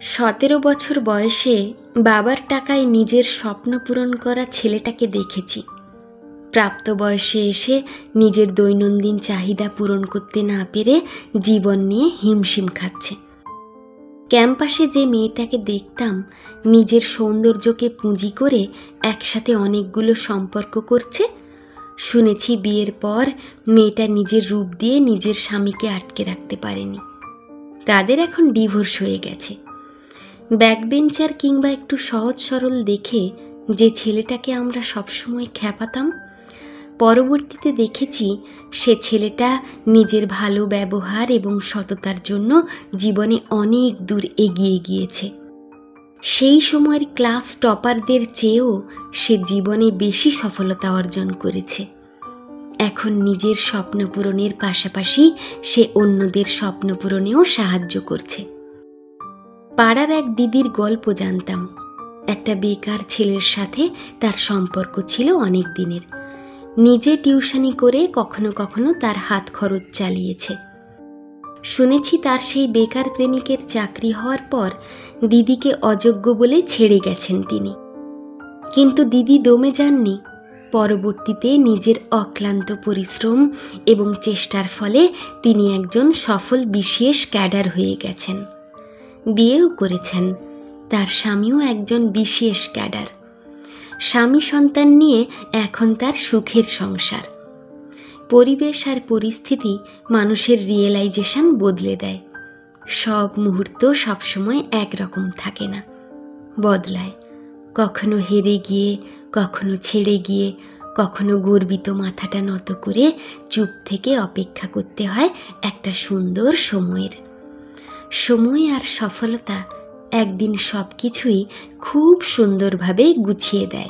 17 বছর বয়সে বাবার টাকায় নিজের স্বপ্ন পূরণ করা ছেলেটাকে দেখেছি। প্রাপ্তবয়সে এসে নিজের দৈনন্দিন চাহিদা পূরণ করতে না পেরে জীবন নিয়ে হিমশিম খাচ্ছে। ক্যাম্পাসে যে মেয়েটাকে দেখতাম নিজের সৌন্দর্যকে পুঁজি করে একসাথে অনেকগুলো সম্পর্ক করছে, শুনেছি বিয়ের পর মেয়েটা নিজের রূপ দিয়ে নিজের স্বামীকে আটকে রাখতে পারেনি। তাদের এখন ডিভোর্স হয়ে গেছে। ব্যাকবেঞ্চার কিংবা একটু সহজ সরল দেখে যে ছেলেটাকে আমরা সবসময় খ্যাপাতাম, পরবর্তীতে দেখেছি সে ছেলেটা নিজের ভালো ব্যবহার এবং সততার জন্য জীবনে অনেক দূর এগিয়ে গিয়েছে। সেই সময়ের ক্লাস টপারদের চেয়েও সে জীবনে বেশি সফলতা অর্জন করেছে। এখন নিজের স্বপ্ন পূরণের পাশাপাশি সে অন্যদের স্বপ্ন পূরণেও সাহায্য করছে। পাড়ার এক দিদির গল্প জানতাম। একটা বেকার ছেলের সাথে তার সম্পর্ক ছিল অনেক দিনের। নিজে টিউশনি করে কখনো কখনো তার হাত খরচ চালিয়েছে। শুনেছি তার সেই বেকার প্রেমিকের চাকরি হওয়ার পর দিদিকে অযোগ্য বলে ছেড়ে গেছেন তিনি। কিন্তু দিদি দমে যাননি। পরবর্তীতে নিজের অক্লান্ত পরিশ্রম এবং চেষ্টার ফলে তিনি একজন সফল বিশেষ ক্যাডার হয়ে গেছেন। বিয়েও করেছেন। তার স্বামীও একজন বিশেষ ক্যাডার। স্বামী সন্তান নিয়ে এখন তার সুখের সংসার। পরিবেশ আর পরিস্থিতি মানুষের রিয়েলাইজেশন বদলে দেয়। সব মুহূর্ত সবসময় একরকম থাকে না, বদলায়। কখনো হেরে গিয়ে, কখনো ছেড়ে গিয়ে, কখনো গর্বিত মাথাটা নত করে চুপ থেকে অপেক্ষা করতে হয় একটা সুন্দর সময়ের। সময় আর সফলতা একদিন সব কিছুই খুব সুন্দরভাবে গুছিয়ে দেয়।